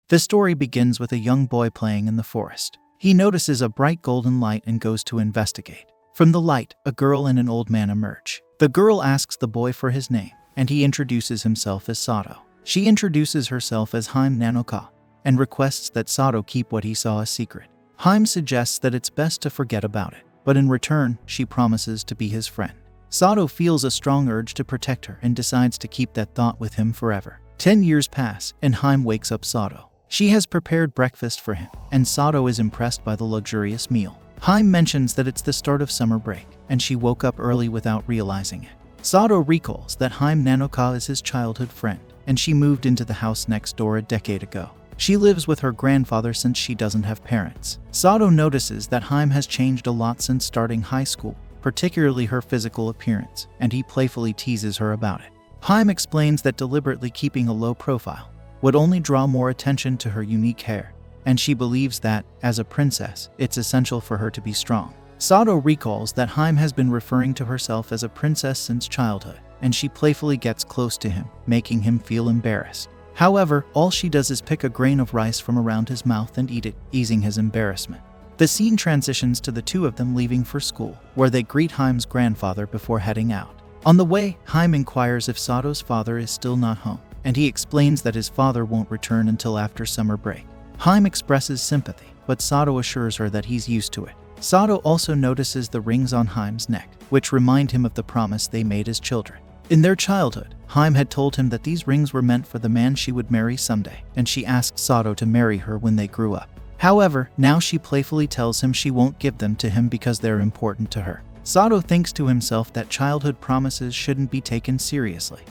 The story begins with a young boy playing in the forest. He notices a bright golden light and goes to investigate. From the light, a girl and an old man emerge. The girl asks the boy for his name, and he introduces himself as Satou. She introduces herself as Hime Nanoka and requests that Satou keep what he saw a secret. Hime suggests that it's best to forget about it, but in return, she promises to be his friend. Satou feels a strong urge to protect her and decides to keep that thought with him forever. 10 years pass, and Hime wakes up Satou. She has prepared breakfast for him, and Satou is impressed by the luxurious meal. Hime mentions that it's the start of summer break, and she woke up early without realizing it. Satou recalls that Hime Nanoka is his childhood friend, and she moved into the house next door a decade ago. She lives with her grandfather since she doesn't have parents. Satou notices that Hime has changed a lot since starting high school, particularly her physical appearance, and he playfully teases her about it. Hime explains that deliberately keeping a low profile would only draw more attention to her unique hair, and she believes that, as a princess, it's essential for her to be strong. Satou recalls that Hime has been referring to herself as a princess since childhood, and she playfully gets close to him, making him feel embarrassed. However, all she does is pick a grain of rice from around his mouth and eat it, easing his embarrassment. The scene transitions to the two of them leaving for school, where they greet Hime's grandfather before heading out. On the way, Hime inquires if Satou's father is still not home, and he explains that his father won't return until after summer break. Hime expresses sympathy, but Satou assures her that he's used to it. Satou also notices the rings on Hime's neck, which remind him of the promise they made as children. In their childhood, Hime had told him that these rings were meant for the man she would marry someday, and she asked Satou to marry her when they grew up. However, now she playfully tells him she won't give them to him because they're important to her. Satou thinks to himself that childhood promises shouldn't be taken seriously,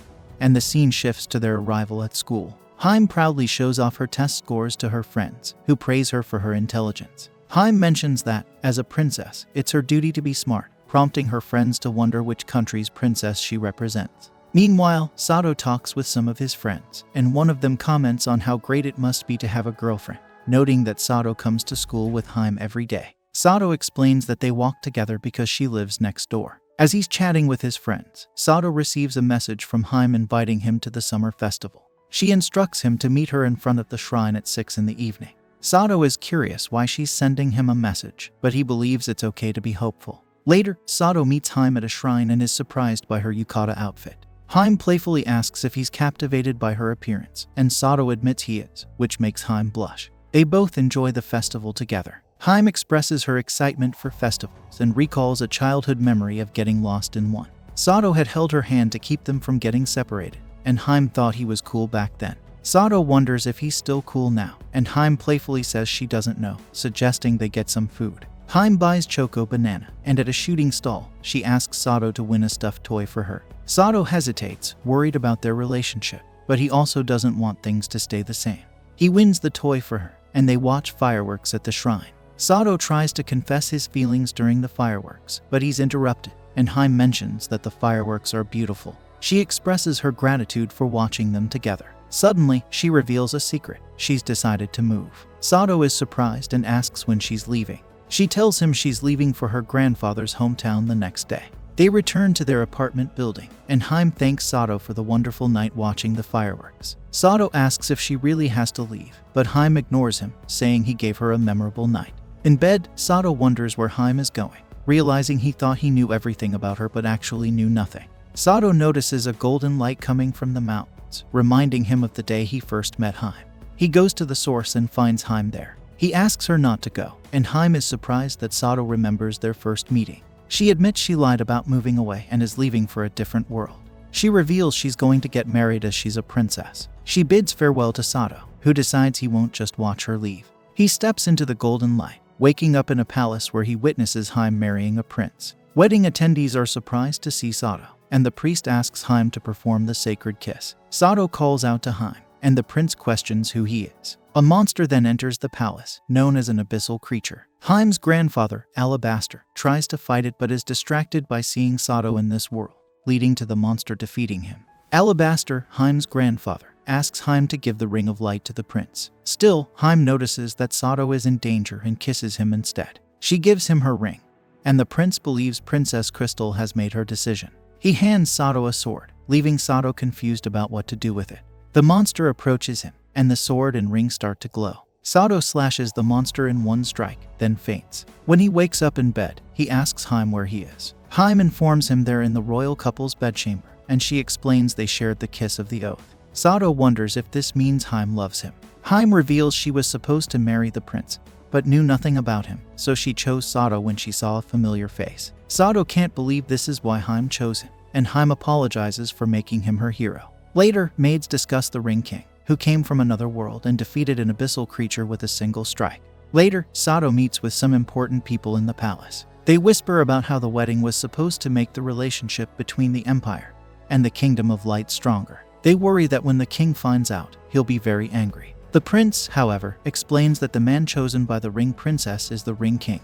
and the scene shifts to their arrival at school. Hime proudly shows off her test scores to her friends, who praise her for her intelligence. Hime mentions that, as a princess, it's her duty to be smart, prompting her friends to wonder which country's princess she represents. Meanwhile, Satou talks with some of his friends, and one of them comments on how great it must be to have a girlfriend, noting that Satou comes to school with Hime every day. Satou explains that they walk together because she lives next door. As he's chatting with his friends, Satou receives a message from Hime inviting him to the summer festival. She instructs him to meet her in front of the shrine at 6 in the evening. Satou is curious why she's sending him a message, but he believes it's okay to be hopeful. Later, Satou meets Hime at a shrine and is surprised by her yukata outfit. Hime playfully asks if he's captivated by her appearance, and Satou admits he is, which makes Hime blush. They both enjoy the festival together. Hime expresses her excitement for festivals and recalls a childhood memory of getting lost in one. Satou had held her hand to keep them from getting separated, and Hime thought he was cool back then. Satou wonders if he's still cool now, and Hime playfully says she doesn't know, suggesting they get some food. Hime buys Choco Banana, and at a shooting stall, she asks Satou to win a stuffed toy for her. Satou hesitates, worried about their relationship, but he also doesn't want things to stay the same. He wins the toy for her, and they watch fireworks at the shrine. Satou tries to confess his feelings during the fireworks, but he's interrupted, and Hime mentions that the fireworks are beautiful. She expresses her gratitude for watching them together. Suddenly, she reveals a secret. She's decided to move. Satou is surprised and asks when she's leaving. She tells him she's leaving for her grandfather's hometown the next day. They return to their apartment building, and Hime thanks Satou for the wonderful night watching the fireworks. Satou asks if she really has to leave, but Hime ignores him, saying he gave her a memorable night. In bed, Satou wonders where Hime is going, realizing he thought he knew everything about her but actually knew nothing. Satou notices a golden light coming from the mountains, reminding him of the day he first met Hime. He goes to the source and finds Hime there. He asks her not to go, and Hime is surprised that Satou remembers their first meeting. She admits she lied about moving away and is leaving for a different world. She reveals she's going to get married as she's a princess. She bids farewell to Satou, who decides he won't just watch her leave. He steps into the golden light, waking up in a palace where he witnesses Hime marrying a prince. Wedding attendees are surprised to see Satou, and the priest asks Hime to perform the sacred kiss. Satou calls out to Hime, and the prince questions who he is. A monster then enters the palace, known as an abyssal creature. Hime's grandfather, Alabaster, tries to fight it but is distracted by seeing Satou in this world, leading to the monster defeating him. Alabaster, Hime's grandfather, asks Hime to give the ring of light to the prince. Still, Hime notices that Satou is in danger and kisses him instead. She gives him her ring, and the prince believes Princess Crystal has made her decision. He hands Satou a sword, leaving Satou confused about what to do with it. The monster approaches him, and the sword and ring start to glow. Satou slashes the monster in one strike, then faints. When he wakes up in bed, he asks Hime where he is. Hime informs him they're in the royal couple's bedchamber, and she explains they shared the kiss of the oath. Satou wonders if this means Hime loves him. Hime reveals she was supposed to marry the prince, but knew nothing about him, so she chose Satou when she saw a familiar face. Satou can't believe this is why Hime chose him, and Hime apologizes for making him her hero. Later, maids discuss the Ring King, who came from another world and defeated an abyssal creature with a single strike. Later, Satou meets with some important people in the palace. They whisper about how the wedding was supposed to make the relationship between the Empire and the Kingdom of Light stronger. They worry that when the king finds out, he'll be very angry. The prince, however, explains that the man chosen by the Ring Princess is the Ring King,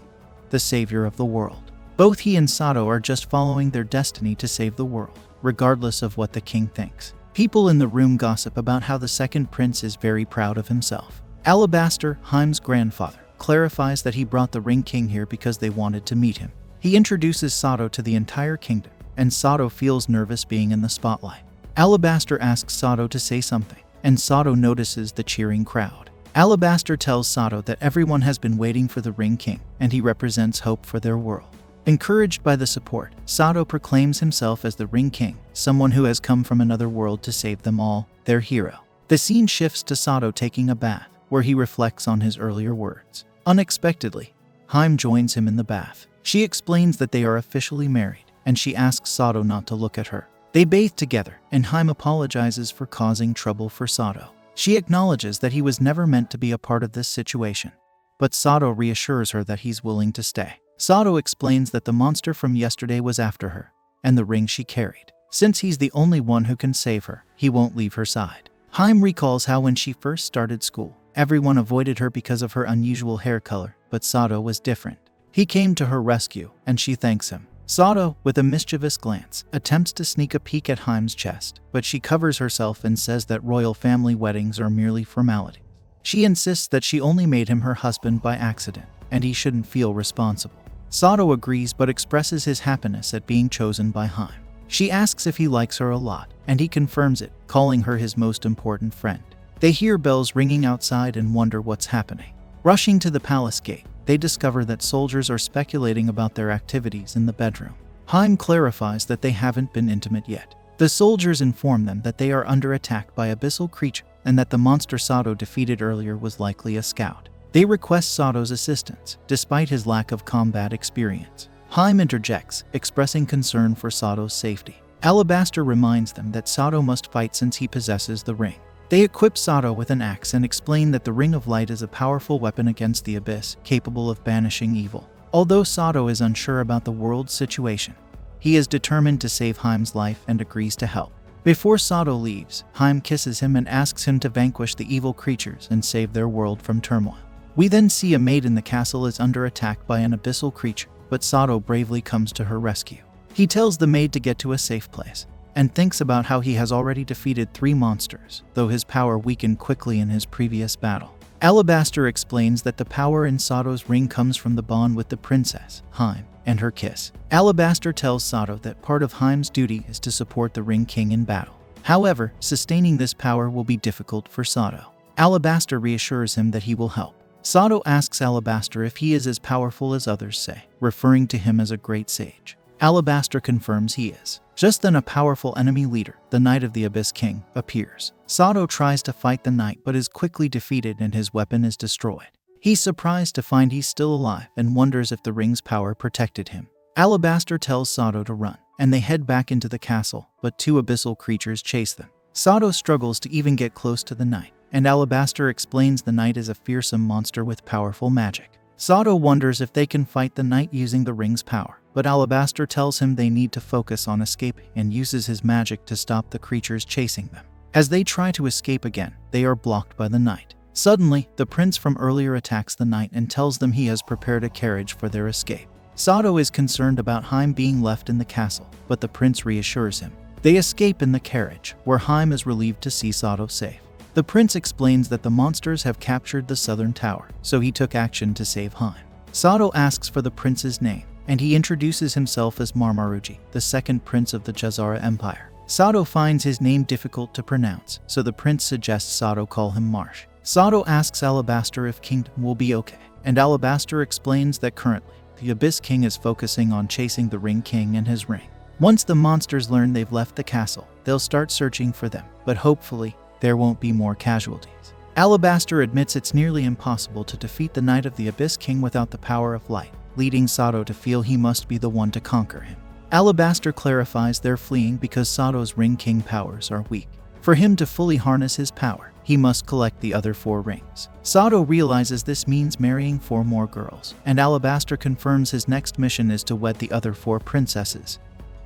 the savior of the world. Both he and Satou are just following their destiny to save the world, regardless of what the king thinks. People in the room gossip about how the second prince is very proud of himself. Alabaster, Hime's grandfather, clarifies that he brought the Ring King here because they wanted to meet him. He introduces Satou to the entire kingdom, and Satou feels nervous being in the spotlight. Alabaster asks Satou to say something, and Satou notices the cheering crowd. Alabaster tells Satou that everyone has been waiting for the Ring King, and he represents hope for their world. Encouraged by the support, Satou proclaims himself as the Ring King, someone who has come from another world to save them all, their hero. The scene shifts to Satou taking a bath, where he reflects on his earlier words. Unexpectedly, Hime joins him in the bath. She explains that they are officially married, and she asks Satou not to look at her. They bathe together, and Hime apologizes for causing trouble for Satou. She acknowledges that he was never meant to be a part of this situation, but Satou reassures her that he's willing to stay. Satou explains that the monster from yesterday was after her, and the ring she carried. Since he's the only one who can save her, he won't leave her side. Hime recalls how when she first started school, everyone avoided her because of her unusual hair color, but Satou was different. He came to her rescue, and she thanks him. Satou, with a mischievous glance, attempts to sneak a peek at Hime's chest, but she covers herself and says that royal family weddings are merely formality. She insists that she only made him her husband by accident, and he shouldn't feel responsible. Satou agrees but expresses his happiness at being chosen by Hime. She asks if he likes her a lot, and he confirms it, calling her his most important friend. They hear bells ringing outside and wonder what's happening. Rushing to the palace gate, they discover that soldiers are speculating about their activities in the bedroom. Hime clarifies that they haven't been intimate yet. The soldiers inform them that they are under attack by abyssal creature and that the monster Satou defeated earlier was likely a scout. They request Satou's assistance, despite his lack of combat experience. Hime interjects, expressing concern for Satou's safety. Alabaster reminds them that Satou must fight since he possesses the ring. They equip Satou with an axe and explain that the Ring of Light is a powerful weapon against the abyss, capable of banishing evil. Although Satou is unsure about the world's situation, he is determined to save Hime's life and agrees to help. Before Satou leaves, Hime kisses him and asks him to vanquish the evil creatures and save their world from turmoil. We then see a maid in the castle is under attack by an abyssal creature, but Satou bravely comes to her rescue. He tells the maid to get to a safe place, and thinks about how he has already defeated 3 monsters, though his power weakened quickly in his previous battle. Alabaster explains that the power in Satou's ring comes from the bond with the princess, Hime, and her kiss. Alabaster tells Satou that part of Hime's duty is to support the Ring King in battle. However, sustaining this power will be difficult for Satou. Alabaster reassures him that he will help. Satou asks Alabaster if he is as powerful as others say, referring to him as a great sage. Alabaster confirms he is. Just then a powerful enemy leader, the Knight of the Abyss King, appears. Satou tries to fight the knight but is quickly defeated and his weapon is destroyed. He's surprised to find he's still alive and wonders if the ring's power protected him. Alabaster tells Satou to run, and they head back into the castle, but 2 abyssal creatures chase them. Satou struggles to even get close to the knight, and Alabaster explains the knight is a fearsome monster with powerful magic. Satou wonders if they can fight the knight using the ring's power, but Alabaster tells him they need to focus on escaping and uses his magic to stop the creatures chasing them. As they try to escape again, they are blocked by the knight. Suddenly, the prince from earlier attacks the knight and tells them he has prepared a carriage for their escape. Satou is concerned about Hime being left in the castle, but the prince reassures him. They escape in the carriage, where Hime is relieved to see Satou safe. The prince explains that the monsters have captured the southern tower, so he took action to save Hime. Satou asks for the prince's name, and he introduces himself as Marmaruji, the second prince of the Jazara Empire. Satou finds his name difficult to pronounce, so the prince suggests Satou call him Marsh. Satou asks Alabaster if Kingdom will be okay, and Alabaster explains that currently, the Abyss King is focusing on chasing the Ring King and his ring. Once the monsters learn they've left the castle, they'll start searching for them, but hopefully, there won't be more casualties. Alabaster admits it's nearly impossible to defeat the Knight of the Abyss King without the power of light, leading Satou to feel he must be the one to conquer him. Alabaster clarifies they're fleeing because Satou's Ring King powers are weak. For him to fully harness his power, he must collect the other 4 rings. Satou realizes this means marrying 4 more girls, and Alabaster confirms his next mission is to wed the other 4 princesses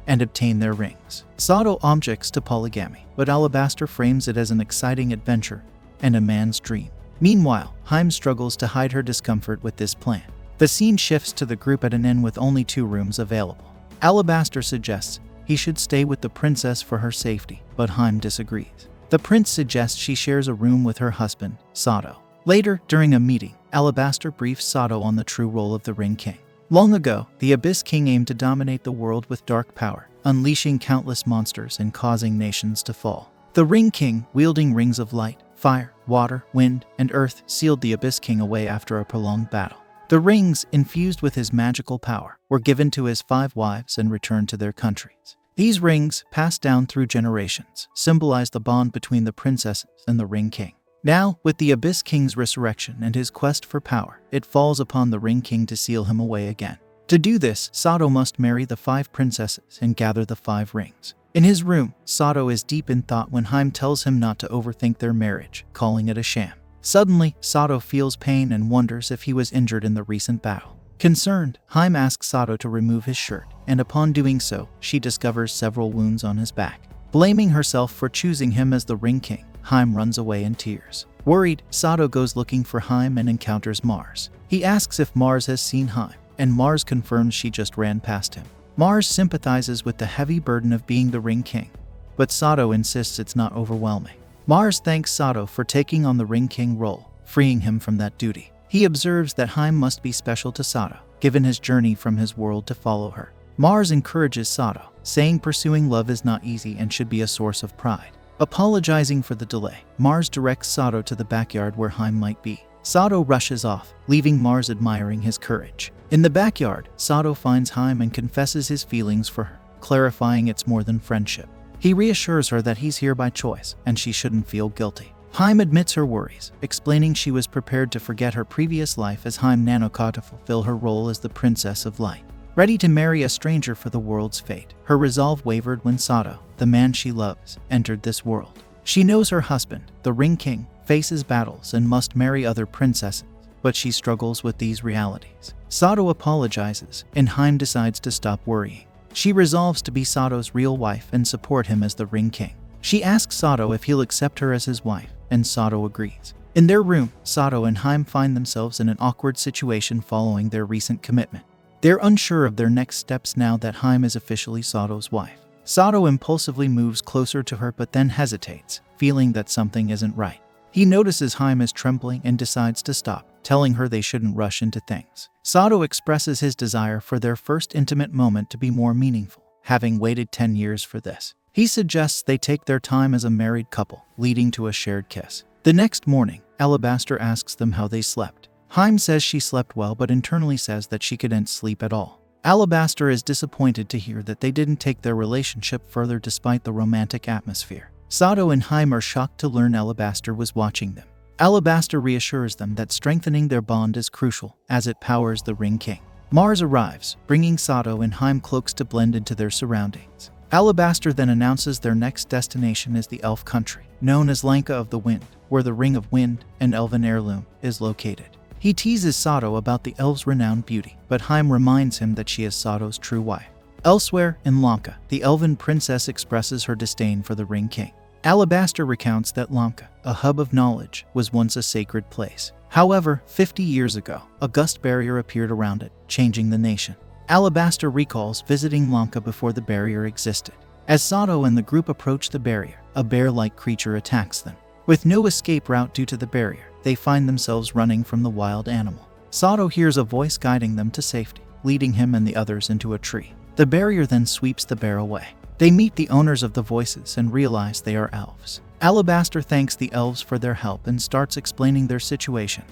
and obtain their rings. Satou objects to polygamy, but Alabaster frames it as an exciting adventure and a man's dream. Meanwhile, Hime struggles to hide her discomfort with this plan. The scene shifts to the group at an inn with only 2 rooms available. Alabaster suggests he should stay with the princess for her safety, but Hime disagrees. The prince suggests she shares a room with her husband, Satou. Later, during a meeting, Alabaster briefs Satou on the true role of the Ring King. Long ago, the Abyss King aimed to dominate the world with dark power, unleashing countless monsters and causing nations to fall. The Ring King, wielding rings of light, fire, water, wind, and earth, sealed the Abyss King away after a prolonged battle. The rings, infused with his magical power, were given to his 5 wives and returned to their countries. These rings, passed down through generations, symbolize the bond between the princesses and the Ring King. Now, with the Abyss King's resurrection and his quest for power, it falls upon the Ring King to seal him away again. To do this, Satou must marry the 5 princesses and gather the 5 rings. In his room, Satou is deep in thought when Hime tells him not to overthink their marriage, calling it a sham. Suddenly, Satou feels pain and wonders if he was injured in the recent battle. Concerned, Hime asks Satou to remove his shirt, and upon doing so, she discovers several wounds on his back. Blaming herself for choosing him as the Ring King, Hime runs away in tears. Worried, Satou goes looking for Hime and encounters Mars. He asks if Mars has seen Hime, and Mars confirms she just ran past him. Mars sympathizes with the heavy burden of being the Ring King, but Satou insists it's not overwhelming. Mars thanks Satou for taking on the Ring King role, freeing him from that duty. He observes that Hime must be special to Satou, given his journey from his world to follow her. Mars encourages Satou, saying pursuing love is not easy and should be a source of pride. Apologizing for the delay, Mars directs Satou to the backyard where Hime might be. Satou rushes off, leaving Mars admiring his courage. In the backyard, Satou finds Hime and confesses his feelings for her, clarifying it's more than friendship. He reassures her that he's here by choice, and she shouldn't feel guilty. Hime admits her worries, explaining she was prepared to forget her previous life as Hime Nanoka to fulfill her role as the Princess of Light. Ready to marry a stranger for the world's fate, her resolve wavered when Satou, the man she loves, entered this world. She knows her husband, the Ring King, faces battles and must marry other princesses, but she struggles with these realities. Satou apologizes, and Hime decides to stop worrying. She resolves to be Satou's real wife and support him as the Ring King. She asks Satou if he'll accept her as his wife, and Satou agrees. In their room, Satou and Hime find themselves in an awkward situation following their recent commitment. They're unsure of their next steps now that Hime is officially Satou's wife. Satou impulsively moves closer to her but then hesitates, feeling that something isn't right. He notices Hime is trembling and decides to stop, telling her they shouldn't rush into things. Satou expresses his desire for their first intimate moment to be more meaningful, having waited 10 years for this. He suggests they take their time as a married couple, leading to a shared kiss. The next morning, Alabaster asks them how they slept. Hime says she slept well but internally says that she couldn't sleep at all. Alabaster is disappointed to hear that they didn't take their relationship further despite the romantic atmosphere. Satou and Hime are shocked to learn Alabaster was watching them. Alabaster reassures them that strengthening their bond is crucial, as it powers the Ring King. Mars arrives, bringing Satou and Hime cloaks to blend into their surroundings. Alabaster then announces their next destination is the Elf Country, known as Lanka of the Wind, where the Ring of Wind, an elven heirloom, is located. He teases Satou about the elves' renowned beauty, but Hime reminds him that she is Satou's true wife. Elsewhere, in Lanka, the elven princess expresses her disdain for the Ring King. Alabaster recounts that Lanka, a hub of knowledge, was once a sacred place. However, 50 years ago, a gust barrier appeared around it, changing the nation. Alabaster recalls visiting Lanka before the barrier existed. As Satou and the group approach the barrier, a bear-like creature attacks them. With no escape route due to the barrier, they find themselves running from the wild animal. Satou hears a voice guiding them to safety, leading him and the others into a tree. The barrier then sweeps the bear away. They meet the owners of the voices and realize they are elves. Alabaster thanks the elves for their help and starts explaining their situation.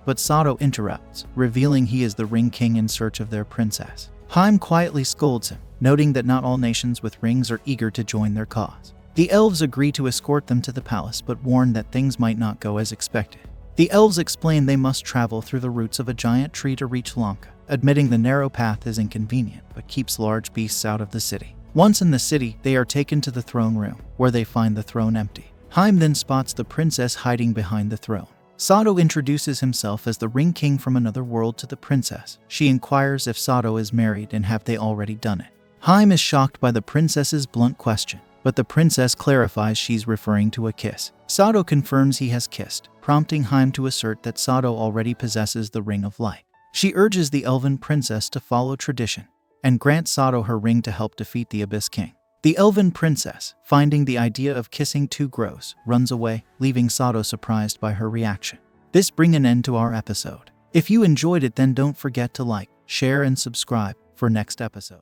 But Satou interrupts, revealing he is the Ring King in search of their princess. Hime quietly scolds him, noting that not all nations with rings are eager to join their cause. The elves agree to escort them to the palace but warn that things might not go as expected. The elves explain they must travel through the roots of a giant tree to reach Lanka, admitting the narrow path is inconvenient but keeps large beasts out of the city. Once in the city, they are taken to the throne room, where they find the throne empty. Hime then spots the princess hiding behind the throne. Satou introduces himself as the Ring King from another world to the princess. She inquires if Satou is married and have they already done it. Hime is shocked by the princess's blunt question, but the princess clarifies she's referring to a kiss. Satou confirms he has kissed, prompting Hime to assert that Satou already possesses the Ring of Light. She urges the elven princess to follow tradition and grants Satou her ring to help defeat the Abyss King. The elven princess, finding the idea of kissing too gross, runs away, leaving Satou surprised by her reaction. This brings an end to our episode. If you enjoyed it, then don't forget to like, share, and subscribe for next episode.